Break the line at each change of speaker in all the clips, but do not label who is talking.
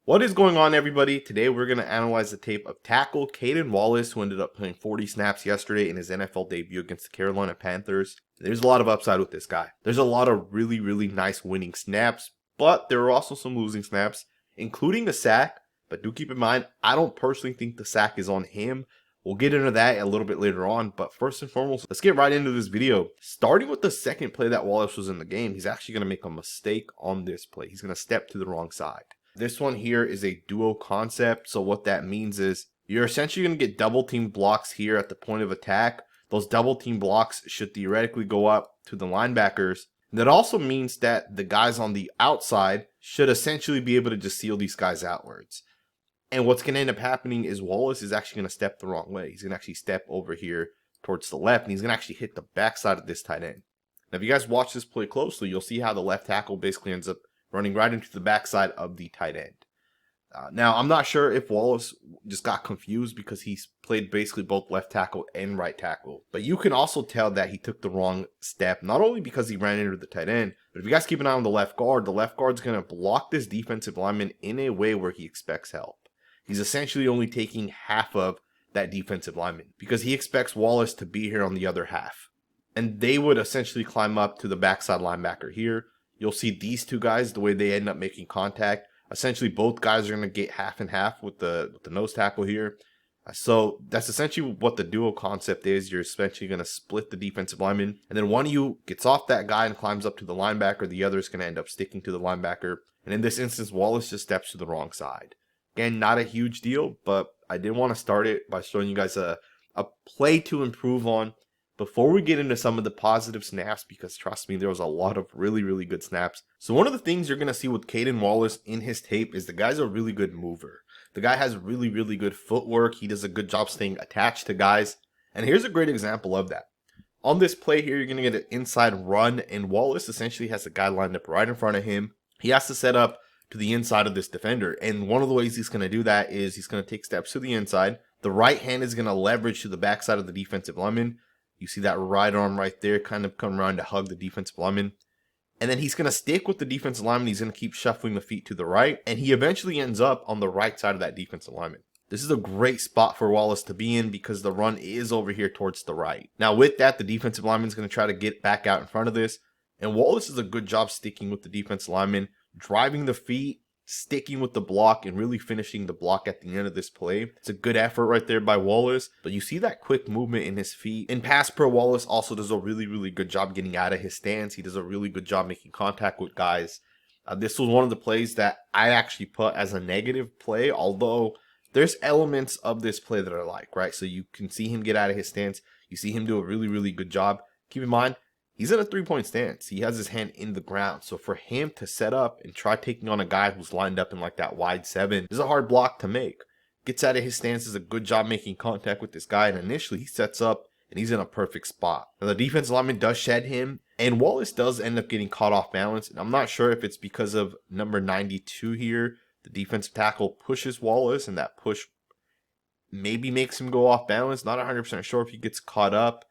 What is going on, everybody? Today we're going to analyze the tape of tackle Caedan Wallace, who ended up playing 40 snaps yesterday in his NFL debut against the Carolina Panthers. There's a lot of upside with this guy. There's a lot of really nice winning snaps, but there are also some losing snaps, including a sack. But do keep in mind, I don't personally think the sack is on him. We'll get into that a little bit later on, but first and foremost, let's get right into this video. Starting with the second play that Wallace was in the game, he's actually going to make a mistake on this play. He's going to step to the wrong side. This one here is a duo concept, so what that means is you're essentially going to get double team blocks here at the point of attack. Those double team blocks should theoretically go up to the linebackers. And that also means that the guys on the outside should essentially be able to just seal these guys outwards. And what's going to end up happening is Wallace is actually going to step the wrong way. He's going to actually step over here towards the left, and he's going to actually hit the backside of this tight end. Now, if you guys watch this play closely, you'll see how the left tackle basically ends up running right into the backside of the tight end. Now, I'm not sure if Wallace just got confused because he's played basically both left tackle and right tackle. But you can also tell that he took the wrong step, not only because he ran into the tight end, but if you guys keep an eye on the left guard's going to block this defensive lineman in a way where he expects help. He's essentially only taking half of that defensive lineman because he expects Wallace to be here on the other half. And they would essentially climb up to the backside linebacker here. You'll see these two guys, the way they end up making contact. Essentially, both guys are going to get half and half with the nose tackle here. So that's essentially what the duo concept is. You're essentially going to split the defensive lineman. And then one of you gets off that guy and climbs up to the linebacker. The other is going to end up sticking to the linebacker. And in this instance, Wallace just steps to the wrong side. Again, not a huge deal, but I did want to start it by showing you guys a play to improve on before we get into some of the positive snaps, because trust me, there was a lot of really good snaps. So one of the things you're going to see with Caedan Wallace in his tape is the guy's a really good mover. The guy has really good footwork. He does a good job staying attached to guys. And here's a great example of that. On this play here, you're going to get an inside run, and Wallace essentially has a guy lined up right in front of him. He has to set up to the inside of this defender. And one of the ways he's going to do that is he's going to take steps to the inside. The right hand is going to leverage to the backside of the defensive lineman. You see that right arm right there kind of come around to hug the defensive lineman. And then he's going to stick with the defensive lineman. He's going to keep shuffling the feet to the right. And he eventually ends up on the right side of that defensive lineman. This is a great spot for Wallace to be in because the run is over here towards the right. Now with that, the defensive lineman is going to try to get back out in front of this. And Wallace does a good job sticking with the defensive lineman, driving the feet, sticking with the block, and really finishing the block at the end of this play. It's a good effort right there by Wallace, but you see that quick movement in his feet. In pass pro, Wallace also does a really good job getting out of his stance. He does a really good job making contact with guys. This was one of the plays that I actually put as a negative play, although there's elements of this play that I like, right? So you can see him get out of his stance. You see him do a really good job. Keep in mind, he's in a three-point stance. He has his hand in the ground. So for him to set up and try taking on a guy who's lined up in like that wide 7 is a hard block to make. Gets out of his stance, does a good job making contact with this guy. And initially he sets up and he's in a perfect spot. Now the defensive lineman does shed him, and Wallace does end up getting caught off balance. And I'm not sure if it's because of number 92 here. The defensive tackle pushes Wallace, and that push maybe makes him go off balance. Not 100% sure if he gets caught up.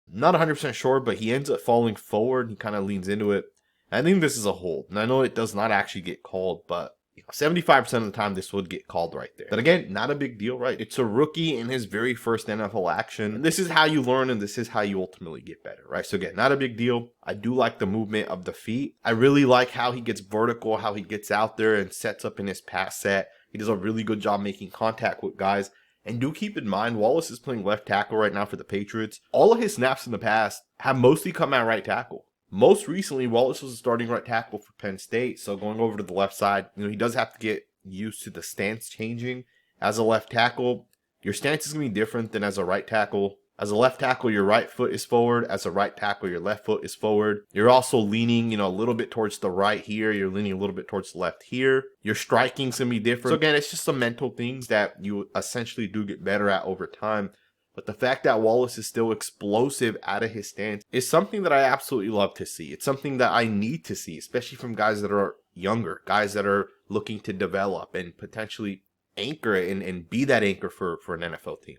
Not 100% sure, but he ends up falling forward. He kind of leans into it. I think this is a hold. And I know it does not actually get called, but 75% of the time this would get called right there. But again, not a big deal, right? It's a rookie in his very first NFL action. And this is how you learn, and this is how you ultimately get better, right? So again, not a big deal. I do like the movement of the feet. I really like how he gets vertical, how he gets out there and sets up in his pass set. He does a really good job making contact with guys. And do keep in mind, Wallace is playing left tackle right now for the Patriots. All of his snaps in the past have mostly come at right tackle. Most recently, Wallace was a starting right tackle for Penn State. So going over to the left side, he does have to get used to the stance changing. As a left tackle, your stance is going to be different than as a right tackle. As a left tackle, your right foot is forward. As a right tackle, your left foot is forward. You're also leaning, a little bit towards the right here. You're leaning a little bit towards the left here. Your striking's going to be different. So again, it's just some mental things that you essentially do get better at over time. But the fact that Wallace is still explosive out of his stance is something that I absolutely love to see. It's something that I need to see, especially from guys that are younger, guys that are looking to develop and potentially anchor and be that anchor for an NFL team.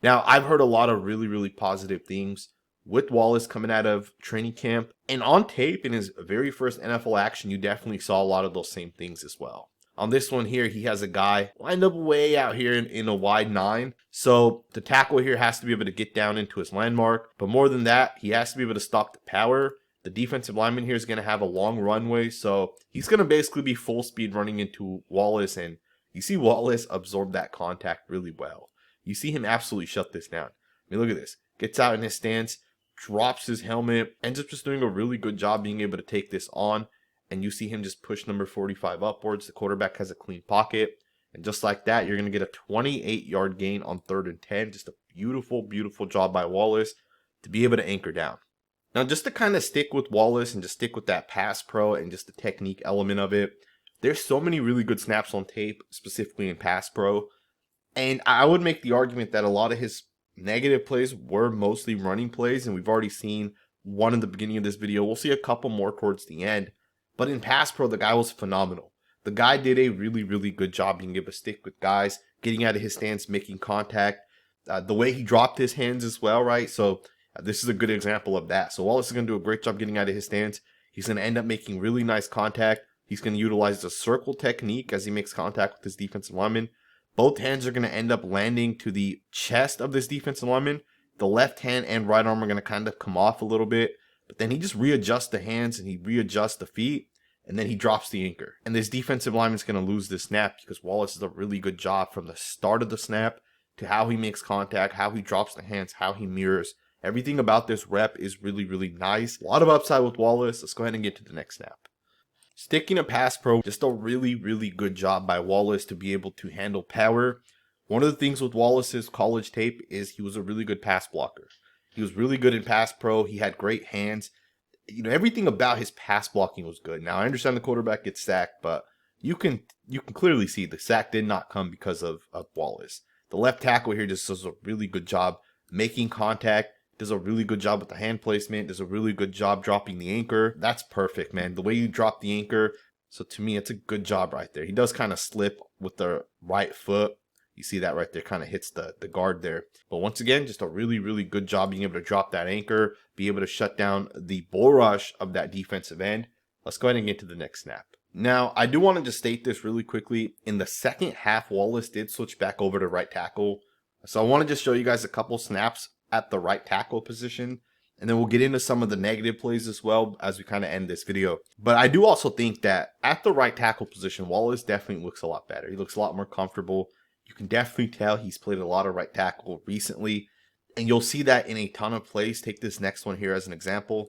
Now, I've heard a lot of really positive things with Wallace coming out of training camp. And on tape, in his very first NFL action, you definitely saw a lot of those same things as well. On this one here, he has a guy lined up way out here in a wide 9. So the tackle here has to be able to get down into his landmark. But more than that, he has to be able to stop the power. The defensive lineman here is going to have a long runway. So he's going to basically be full speed running into Wallace. And you see Wallace absorb that contact really well. You see him absolutely shut this down. I mean, look at this. Gets out in his stance, drops his helmet, ends up just doing a really good job being able to take this on. And you see him just push number 45 upwards. The quarterback has a clean pocket. And just like that, you're going to get a 28-yard gain on 3rd and 10. Just a beautiful, beautiful job by Wallace to be able to anchor down. Now, just to kind of stick with Wallace and just stick with that pass pro and just the technique element of it, there's so many really good snaps on tape, specifically in pass pro. And I would make the argument that a lot of his negative plays were mostly running plays. And we've already seen one in the beginning of this video. We'll see a couple more towards the end. But in pass pro, the guy was phenomenal. The guy did a really, really good job being able to stick with guys, getting out of his stance, making contact. The way he dropped his hands as well, right? So this is a good example of that. So Wallace is going to do a great job getting out of his stance. He's going to end up making really nice contact. He's going to utilize the circle technique as he makes contact with his defensive lineman. Both hands are going to end up landing to the chest of this defensive lineman. The left hand and right arm are going to kind of come off a little bit. But then he just readjusts the hands and he readjusts the feet. And then he drops the anchor. And this defensive lineman's going to lose this snap because Wallace does a really good job from the start of the snap to how he makes contact, how he drops the hands, how he mirrors. Everything about this rep is really, really nice. A lot of upside with Wallace. Let's go ahead and get to the next snap. Sticking to pass pro, just a really, really good job by Wallace to be able to handle power. One of the things with Wallace's college tape is he was a really good pass blocker. He was really good in pass pro. He had great hands. You know, everything about his pass blocking was good. Now, I understand the quarterback gets sacked, but you can clearly see the sack did not come because of Wallace. The left tackle here just does a really good job making contact, does a really good job with the hand placement, does a really good job dropping the anchor. That's perfect, man. The way you drop the anchor, so to me, it's a good job right there. He does kind of slip with the right foot. You see that right there, kind of hits the guard there. But once again, just a really, really good job being able to drop that anchor, be able to shut down the bull rush of that defensive end. Let's go ahead and get to the next snap. Now, I do want to just state this really quickly. In the second half, Wallace did switch back over to right tackle. So I want to just show you guys a couple snaps at the right tackle position. And then we'll get into some of the negative plays as well as we kind of end this video. But I do also think that at the right tackle position, Wallace definitely looks a lot better. He looks a lot more comfortable. You can definitely tell he's played a lot of right tackle recently. And you'll see that in a ton of plays. Take this next one here as an example.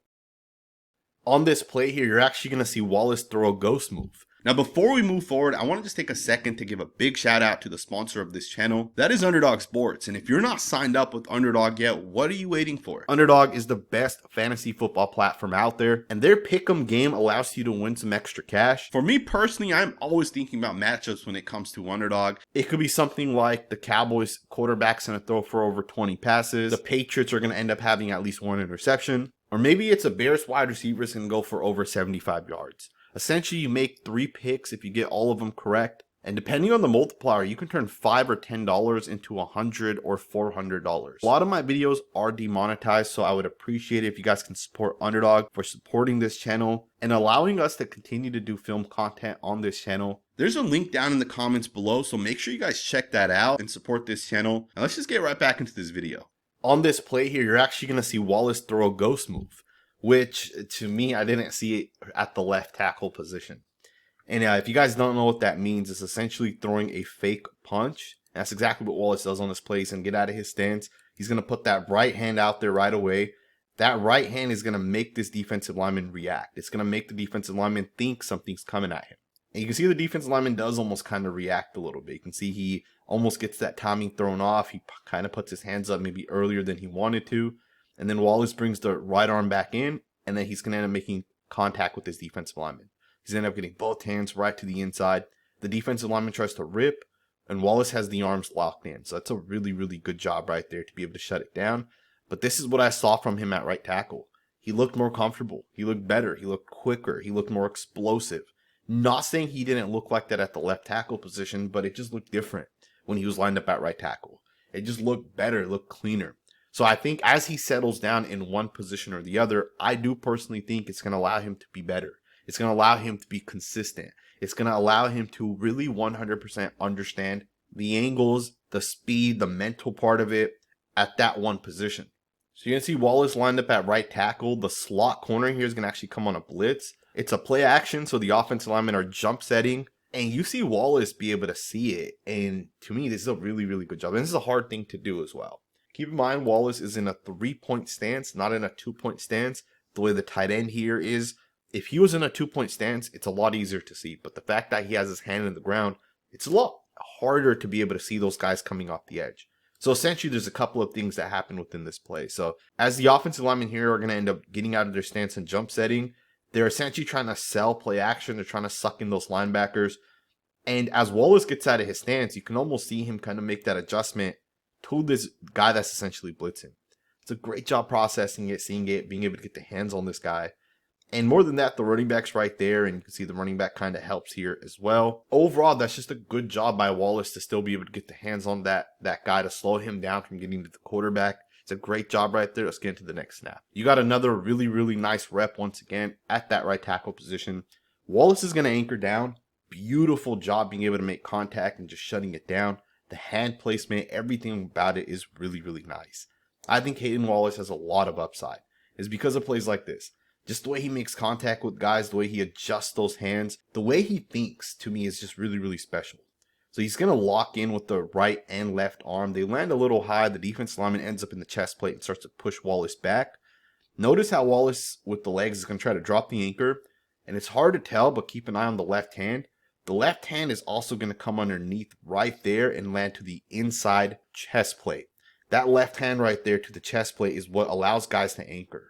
On this play here, you're actually going to see Wallace throw a ghost move. Now, before we move forward, I want to just take a second to give a big shout out to the sponsor of this channel. That is Underdog Sports. And if you're not signed up with Underdog yet, what are you waiting for? Underdog is the best fantasy football platform out there, and their pick'em game allows you to win some extra cash. For me personally, I'm always thinking about matchups when it comes to Underdog. It could be something like the Cowboys quarterback's going to throw for over 20 passes. The Patriots are going to end up having at least one interception. Or maybe it's a Bears wide receiver is going to go for over 75 yards. Essentially, you make 3 picks if you get all of them correct. And depending on the multiplier, you can turn $5 or $10 into $100 or $400. A lot of my videos are demonetized, so I would appreciate it if you guys can support Underdog for supporting this channel and allowing us to continue to do film content on this channel. There's a link down in the comments below, so make sure you guys check that out and support this channel. Now let's just get right back into this video. On this play here, you're actually going to see Wallace throw a ghost move, which to me, I didn't see it at the left tackle position. And if you guys don't know what that means, it's essentially throwing a fake punch. And that's exactly what Wallace does on this play. He's going to get out of his stance. He's going to put that right hand out there right away. That right hand is going to make this defensive lineman react. It's going to make the defensive lineman think something's coming at him. And you can see the defensive lineman does almost kind of react a little bit. You can see he almost gets that timing thrown off. He kind of puts his hands up maybe earlier than he wanted to. And then Wallace brings the right arm back in. And then he's going to end up making contact with his defensive lineman. He's going to end up getting both hands right to the inside. The defensive lineman tries to rip. And Wallace has the arms locked in. So that's a really, really good job right there to be able to shut it down. But this is what I saw from him at right tackle. He looked more comfortable. He looked better. He looked quicker. He looked more explosive. Not saying he didn't look like that at the left tackle position, but it just looked different when he was lined up at right tackle. It just looked better, looked cleaner. So I think as he settles down in one position or the other, I do personally think it's going to allow him to be better. It's going to allow him to be consistent. It's going to allow him to really 100% understand the angles, the speed, the mental part of it at that one position. So you're going to see Wallace lined up at right tackle. The slot corner here is going to actually come on a blitz. It's a play action, so the offensive linemen are jump setting. And you see Wallace be able to see it. And to me, this is a really, really good job. And this is a hard thing to do as well. Keep in mind, Wallace is in a 3-point stance, not in a 2-point stance. The way the tight end here is, if he was in a 2-point stance, it's a lot easier to see. But the fact that he has his hand in the ground, it's a lot harder to be able to see those guys coming off the edge. So essentially, there's a couple of things that happen within this play. So as the offensive linemen here are going to end up getting out of their stance and jump setting, they're essentially trying to sell play action. They're trying to suck in those linebackers. And as Wallace gets out of his stance, you can almost see him kind of make that adjustment to this guy that's essentially blitzing. It's a great job processing it, seeing it, being able to get the hands on this guy. And more than that, the running back's right there, and you can see the running back kind of helps here as well. Overall, that's just a good job by Wallace to still be able to get the hands on that guy to slow him down from getting to the quarterback. It's a great job right there. Let's get into the next snap. You got another really, really nice rep once again at that right tackle position. Wallace is going to anchor down. Beautiful job being able to make contact and just shutting it down. The hand placement, everything about it is really, really nice. I think Caedan Wallace has a lot of upside. It's because of plays like this. Just the way he makes contact with guys, the way he adjusts those hands, the way he thinks, to me, is just really, really special. So he's going to lock in with the right and left arm. They land a little high. The defense lineman ends up in the chest plate and starts to push Wallace back. Notice how Wallace, with the legs, is going to try to drop the anchor. And it's hard to tell, but keep an eye on the left hand. The left hand is also going to come underneath right there and land to the inside chest plate. That left hand right there to the chest plate is what allows guys to anchor.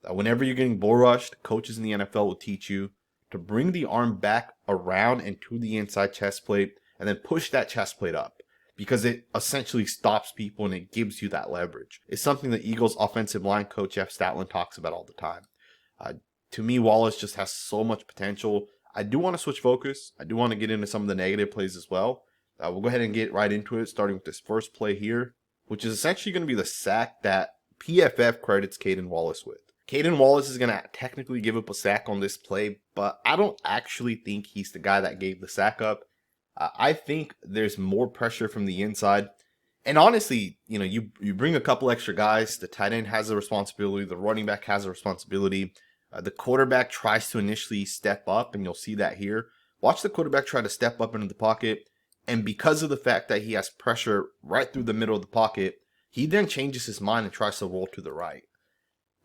Whenever you're getting bull rushed, coaches in the NFL will teach you to bring the arm back around and to the inside chest plate and then push that chest plate up because it essentially stops people and it gives you that leverage. It's something that Eagles offensive line coach Jeff Statland talks about all the time. To me, Wallace just has so much potential. I do want to switch focus. I do want to get into some of the negative plays as well. We'll go ahead and get right into it, starting with this first play here, which is essentially going to be the sack that PFF credits Caedan Wallace with. Caedan Wallace is going to technically give up a sack on this play, but I don't actually think he's the guy that gave the sack up. I think there's more pressure from the inside. And honestly, you bring a couple extra guys. The tight end has a responsibility. The running back has a responsibility. The quarterback tries to initially step up, and you'll see that here. Watch the quarterback try to step up into the pocket. And because of the fact that he has pressure right through the middle of the pocket, he then changes his mind and tries to roll to the right.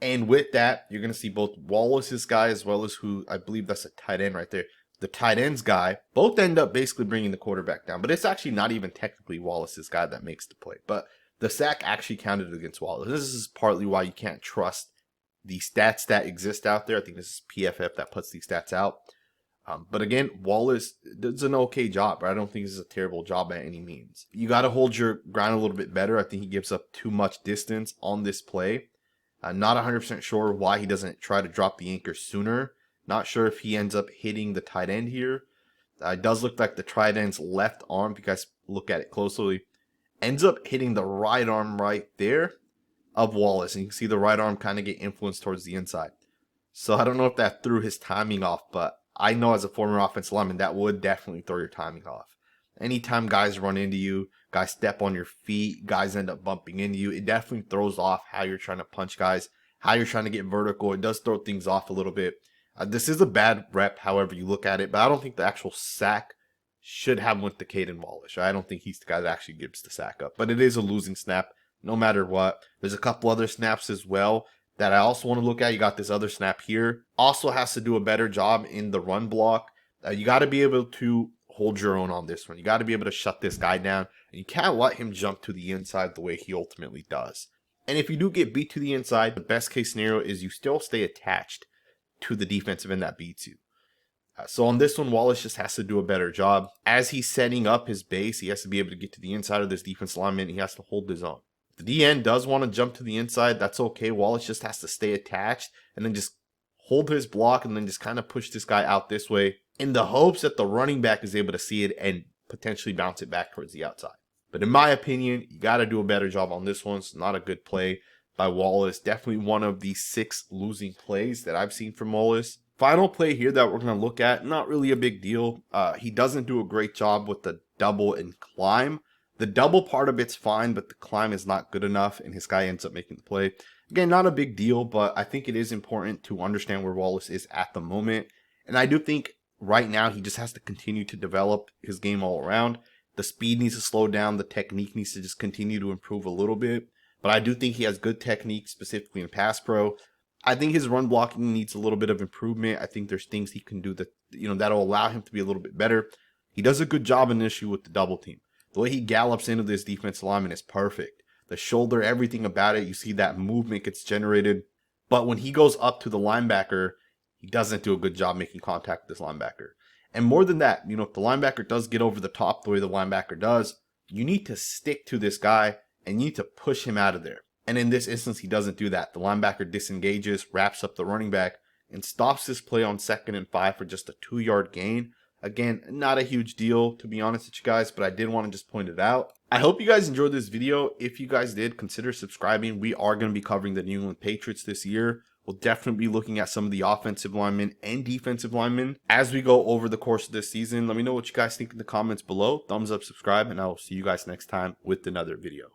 And with that, you're going to see both Wallace's guy as well as who I believe that's a tight end right there. The tight end's guy both end up basically bringing the quarterback down. But it's actually not even technically Wallace's guy that makes the play. But the sack actually counted against Wallace. This is partly why you can't trust the stats that exist out there. I think this is PFF that puts these stats out. But again, Wallace does an okay job. But I don't think this is a terrible job by any means. You got to hold your ground a little bit better. I think he gives up too much distance on this play. Not 100% sure why he doesn't try to drop the anchor sooner. Not sure if he ends up hitting the tight end here. It does look like the tight end's left arm, if you guys look at it closely, ends up hitting the right arm right there of Wallace. And you can see the right arm kind of get influenced towards the inside. So I don't know if that threw his timing off, but I know as a former offensive lineman, that would definitely throw your timing off. Anytime guys run into you, guys step on your feet, guys end up bumping into you, it definitely throws off how you're trying to punch guys, how you're trying to get vertical. It does throw things off a little bit. This is a bad rep, however you look at it, but I don't think the actual sack should have went to Caedan Wallace. I don't think he's the guy that actually gives the sack up, but it is a losing snap no matter what. There's a couple other snaps as well that I also want to look at. You got this other snap here. Also has to do a better job in the run block. You got to be able to hold your own on this one. You got to be able to shut this guy down, and you can't let him jump to the inside the way he ultimately does. And if you do get beat to the inside, the best case scenario is you still stay attached to the defensive end that beats you. So on this one, Wallace just has to do a better job. As he's setting up his base, he has to be able to get to the inside of this defense lineman. He has to hold his own. If the DN does want to jump to the inside, that's okay. Wallace just has to stay attached and then just hold his block and then just kind of push this guy out this way in the hopes that the running back is able to see it and potentially bounce it back towards the outside. But in my opinion, you got to do a better job on this one. It's not a good play by Wallace. Definitely one of the 6 losing plays that I've seen from Wallace. Final play here that we're going to look at, not really a big deal. He doesn't do a great job with the double and climb. The double part of it's fine, but the climb is not good enough, and his guy ends up making the play. Again, not a big deal, but I think it is important to understand where Wallace is at the moment. And I do think right now he just has to continue to develop his game all around. The speed needs to slow down. The technique needs to just continue to improve a little bit. But I do think he has good technique, specifically in pass pro. I think his run blocking needs a little bit of improvement. I think there's things he can do that, that'll allow him to be a little bit better. He does a good job initially with the double team. The way he gallops into this defensive lineman is perfect. The shoulder, everything about it, you see that movement gets generated. But when he goes up to the linebacker, he doesn't do a good job making contact with this linebacker. And more than that, if the linebacker does get over the top the way the linebacker does, you need to stick to this guy and you need to push him out of there. And in this instance, he doesn't do that. The linebacker disengages, wraps up the running back, and stops this play on 2nd and 5 for just a 2-yard gain. Again, not a huge deal, to be honest with you guys, but I did want to just point it out. I hope you guys enjoyed this video. If you guys did, consider subscribing. We are going to be covering the New England Patriots this year. We'll definitely be looking at some of the offensive linemen and defensive linemen as we go over the course of this season. Let me know what you guys think in the comments below. Thumbs up, subscribe, and I will see you guys next time with another video.